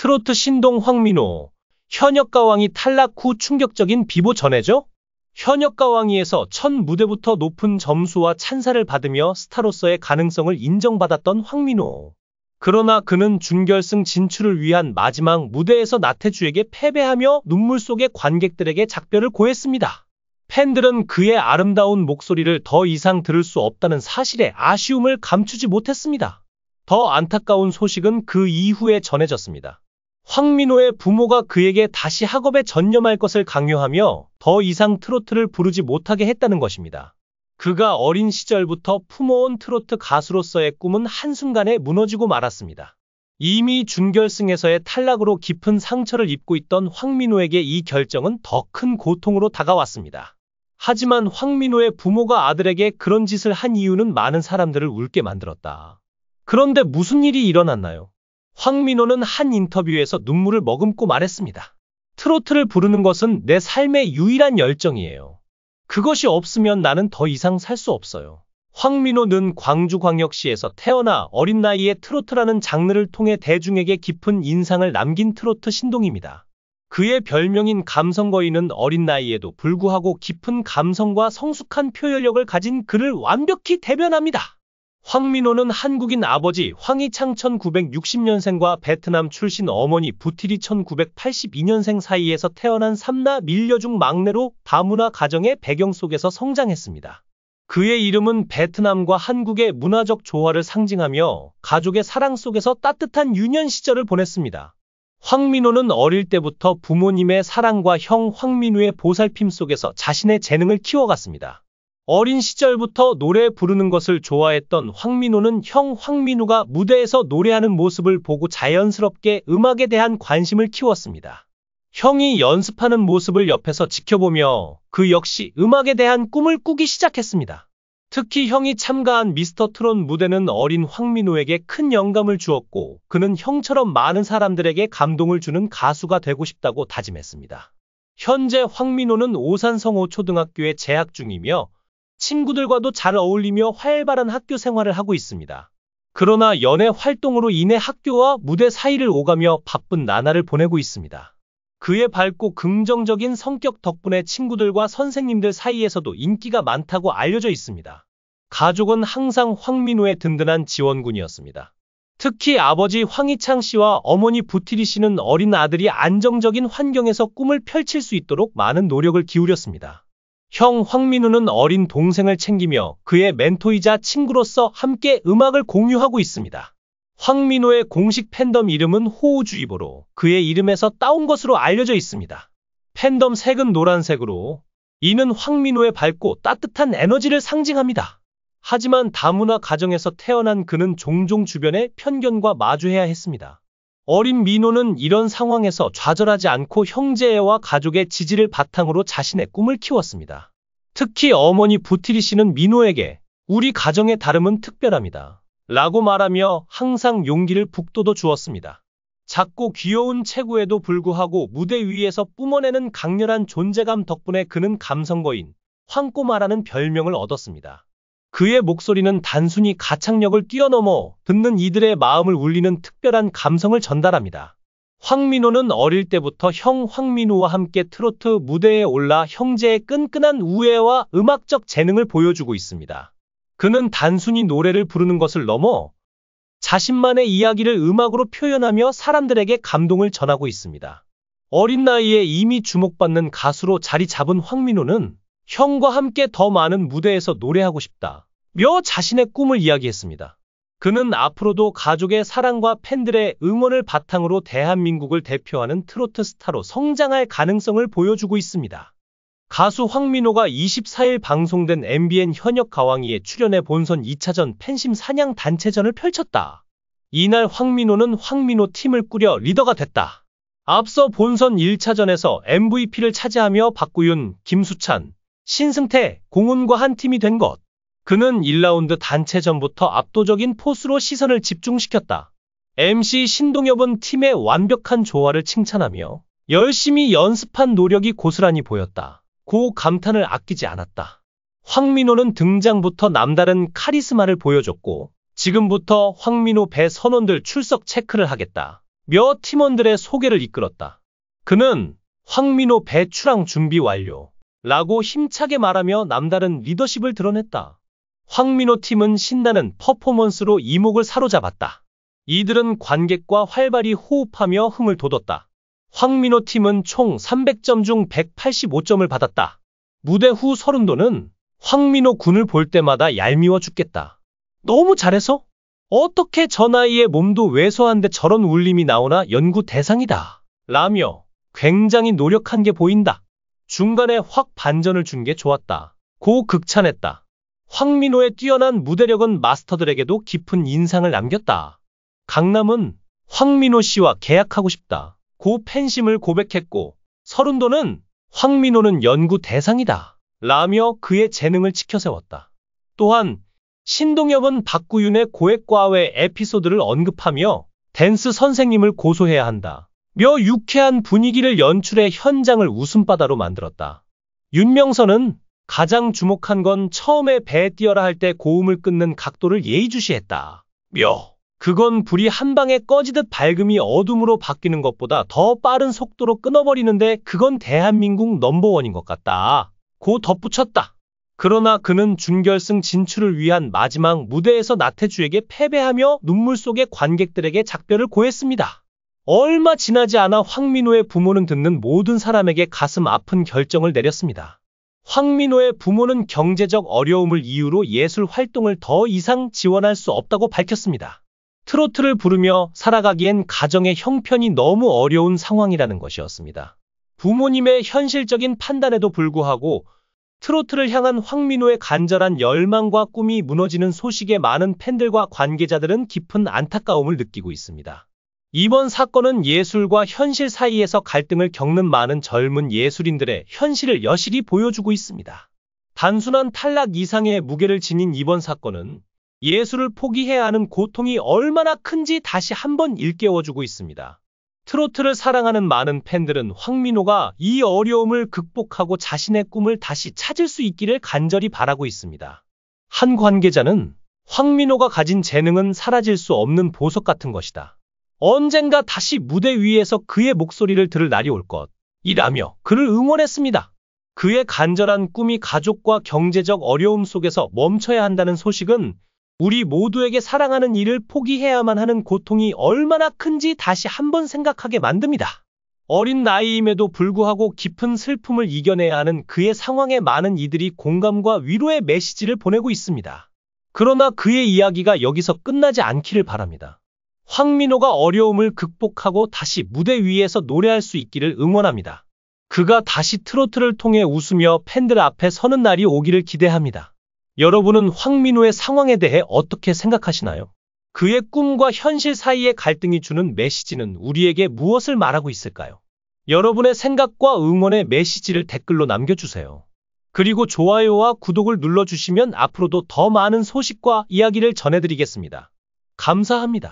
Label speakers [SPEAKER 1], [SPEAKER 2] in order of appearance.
[SPEAKER 1] 트로트 신동 황민호. 현역가왕이 탈락 후 충격적인 비보 전해죠? 현역가왕이에서 첫 무대부터 높은 점수와 찬사를 받으며 스타로서의 가능성을 인정받았던 황민호. 그러나 그는 준결승 진출을 위한 마지막 무대에서 나태주에게 패배하며 눈물 속에 관객들에게 작별을 고했습니다. 팬들은 그의 아름다운 목소리를 더 이상 들을 수 없다는 사실에 아쉬움을 감추지 못했습니다. 더 안타까운 소식은 그 이후에 전해졌습니다. 황민호의 부모가 그에게 다시 학업에 전념할 것을 강요하며 더 이상 트로트를 부르지 못하게 했다는 것입니다. 그가 어린 시절부터 품어온 트로트 가수로서의 꿈은 한순간에 무너지고 말았습니다. 이미 준결승에서의 탈락으로 깊은 상처를 입고 있던 황민호에게 이 결정은 더 큰 고통으로 다가왔습니다. 하지만 황민호의 부모가 아들에게 그런 짓을 한 이유는 많은 사람들을 울게 만들었다. 그런데 무슨 일이 일어났나요? 황민호는 한 인터뷰에서 눈물을 머금고 말했습니다. 트로트를 부르는 것은 내 삶의 유일한 열정이에요. 그것이 없으면 나는 더 이상 살 수 없어요. 황민호는 광주광역시에서 태어나 어린 나이에 트로트라는 장르를 통해 대중에게 깊은 인상을 남긴 트로트 신동입니다. 그의 별명인 감성거인은 어린 나이에도 불구하고 깊은 감성과 성숙한 표현력을 가진 그를 완벽히 대변합니다. 황민호는 한국인 아버지 황희창 1960년생과 베트남 출신 어머니 부티리 1982년생 사이에서 태어난 삼나 밀녀 중 막내로 다문화 가정의 배경 속에서 성장했습니다. 그의 이름은 베트남과 한국의 문화적 조화를 상징하며 가족의 사랑 속에서 따뜻한 유년 시절을 보냈습니다. 황민호는 어릴 때부터 부모님의 사랑과 형 황민우의 보살핌 속에서 자신의 재능을 키워갔습니다. 어린 시절부터 노래 부르는 것을 좋아했던 황민호는 형 황민우가 무대에서 노래하는 모습을 보고 자연스럽게 음악에 대한 관심을 키웠습니다. 형이 연습하는 모습을 옆에서 지켜보며 그 역시 음악에 대한 꿈을 꾸기 시작했습니다. 특히 형이 참가한 미스터 트롯 무대는 어린 황민호에게 큰 영감을 주었고 그는 형처럼 많은 사람들에게 감동을 주는 가수가 되고 싶다고 다짐했습니다. 현재 황민호는 오산성호초등학교에 재학 중이며 친구들과도 잘 어울리며 활발한 학교 생활을 하고 있습니다. 그러나 연애 활동으로 인해 학교와 무대 사이를 오가며 바쁜 나날을 보내고 있습니다. 그의 밝고 긍정적인 성격 덕분에 친구들과 선생님들 사이에서도 인기가 많다고 알려져 있습니다. 가족은 항상 황민호의 든든한 지원군이었습니다. 특히 아버지 황희창 씨와 어머니 부티리 씨는 어린 아들이 안정적인 환경에서 꿈을 펼칠 수 있도록 많은 노력을 기울였습니다. 형 황민우는 어린 동생을 챙기며 그의 멘토이자 친구로서 함께 음악을 공유하고 있습니다. 황민호의 공식 팬덤 이름은 호우주의보로 그의 이름에서 따온 것으로 알려져 있습니다. 팬덤 색은 노란색으로 이는 황민호의 밝고 따뜻한 에너지를 상징합니다. 하지만 다문화 가정에서 태어난 그는 종종 주변의 편견과 마주해야 했습니다. 어린 민호는 이런 상황에서 좌절하지 않고 형제와 가족의 지지를 바탕으로 자신의 꿈을 키웠습니다. 특히 어머니 부티리 씨는 민호에게 우리 가정의 다름은 특별합니다. 라고 말하며 항상 용기를 북돋워 주었습니다. 작고 귀여운 체구에도 불구하고 무대 위에서 뿜어내는 강렬한 존재감 덕분에 그는 감성거인, 황꼬마라는 별명을 얻었습니다. 그의 목소리는 단순히 가창력을 뛰어넘어 듣는 이들의 마음을 울리는 특별한 감성을 전달합니다. 황민호는 어릴 때부터 형 황민우와 함께 트로트 무대에 올라 형제의 끈끈한 우애와 음악적 재능을 보여주고 있습니다. 그는 단순히 노래를 부르는 것을 넘어 자신만의 이야기를 음악으로 표현하며 사람들에게 감동을 전하고 있습니다. 어린 나이에 이미 주목받는 가수로 자리 잡은 황민호는 형과 함께 더 많은 무대에서 노래하고 싶다며 자신의 꿈을 이야기했습니다. 그는 앞으로도 가족의 사랑과 팬들의 응원을 바탕으로 대한민국을 대표하는 트로트 스타로 성장할 가능성을 보여주고 있습니다. 가수 황민호가 24일 방송된 MBN 현역 가왕이에 출연해 본선 2차전 팬심 사냥 단체전을 펼쳤다. 이날 황민호는 황민호 팀을 꾸려 리더가 됐다. 앞서 본선 1차전에서 MVP를 차지하며 박구윤, 김수찬, 신승태, 공훈과 한 팀이 된 것. 그는 1라운드 단체전부터 압도적인 포스로 시선을 집중시켰다. MC 신동엽은 팀의 완벽한 조화를 칭찬하며 열심히 연습한 노력이 고스란히 보였다. 고 감탄을 아끼지 않았다. 황민호는 등장부터 남다른 카리스마를 보여줬고 지금부터 황민호 배 선원들 출석 체크를 하겠다. 며 팀원들의 소개를 이끌었다. 그는 황민호 배출항 준비 완료. 라고 힘차게 말하며 남다른 리더십을 드러냈다. 황민호 팀은 신나는 퍼포먼스로 이목을 사로잡았다. 이들은 관객과 활발히 호흡하며 흥을 돋웠다. 황민호 팀은 총 300점 중 185점을 받았다. 무대 후 서른도는 황민호 군을 볼 때마다 얄미워 죽겠다. 너무 잘해서? 어떻게 저 나이에 몸도 왜소한데 저런 울림이 나오나 연구 대상이다. 라며 굉장히 노력한 게 보인다. 중간에 확 반전을 준 게 좋았다. 고 극찬했다. 황민호의 뛰어난 무대력은 마스터들에게도 깊은 인상을 남겼다. 강남은 황민호 씨와 계약하고 싶다. 고 팬심을 고백했고 서른도는 황민호는 연구 대상이다. 라며 그의 재능을 치켜세웠다. 또한 신동엽은 박구윤의 고액과외 에피소드를 언급하며 댄스 선생님을 고소해야 한다. 며 유쾌한 분위기를 연출해 현장을 웃음바다로 만들었다. 윤명선은 가장 주목한 건 처음에 배에 뛰어라 할 때 고음을 끊는 각도를 예의주시했다. 며 그건 불이 한 방에 꺼지듯 밝음이 어둠으로 바뀌는 것보다 더 빠른 속도로 끊어버리는데 그건 대한민국 넘버원인 것 같다. 고 덧붙였다. 그러나 그는 준결승 진출을 위한 마지막 무대에서 나태주에게 패배하며 눈물 속에 관객들에게 작별을 고했습니다. 얼마 지나지 않아 황민호의 부모는 듣는 모든 사람에게 가슴 아픈 결정을 내렸습니다. 황민호의 부모는 경제적 어려움을 이유로 예술 활동을 더 이상 지원할 수 없다고 밝혔습니다. 트로트를 부르며 살아가기엔 가정의 형편이 너무 어려운 상황이라는 것이었습니다. 부모님의 현실적인 판단에도 불구하고 트로트를 향한 황민호의 간절한 열망과 꿈이 무너지는 소식에 많은 팬들과 관계자들은 깊은 안타까움을 느끼고 있습니다. 이번 사건은 예술과 현실 사이에서 갈등을 겪는 많은 젊은 예술인들의 현실을 여실히 보여주고 있습니다. 단순한 탈락 이상의 무게를 지닌 이번 사건은 예술을 포기해야 하는 고통이 얼마나 큰지 다시 한번 일깨워주고 있습니다. 트로트를 사랑하는 많은 팬들은 황민호가 이 어려움을 극복하고 자신의 꿈을 다시 찾을 수 있기를 간절히 바라고 있습니다. 한 관계자는 황민호가 가진 재능은 사라질 수 없는 보석 같은 것이다. 언젠가 다시 무대 위에서 그의 목소리를 들을 날이 올 것이라며 그를 응원했습니다. 그의 간절한 꿈이 가족과 경제적 어려움 속에서 멈춰야 한다는 소식은 우리 모두에게 사랑하는 일을 포기해야만 하는 고통이 얼마나 큰지 다시 한번 생각하게 만듭니다. 어린 나이임에도 불구하고 깊은 슬픔을 이겨내야 하는 그의 상황에 많은 이들이 공감과 위로의 메시지를 보내고 있습니다. 그러나 그의 이야기가 여기서 끝나지 않기를 바랍니다. 황민호가 어려움을 극복하고 다시 무대 위에서 노래할 수 있기를 응원합니다. 그가 다시 트로트를 통해 웃으며 팬들 앞에 서는 날이 오기를 기대합니다. 여러분은 황민호의 상황에 대해 어떻게 생각하시나요? 그의 꿈과 현실 사이의 갈등이 주는 메시지는 우리에게 무엇을 말하고 있을까요? 여러분의 생각과 응원의 메시지를 댓글로 남겨주세요. 그리고 좋아요와 구독을 눌러주시면 앞으로도 더 많은 소식과 이야기를 전해드리겠습니다. 감사합니다.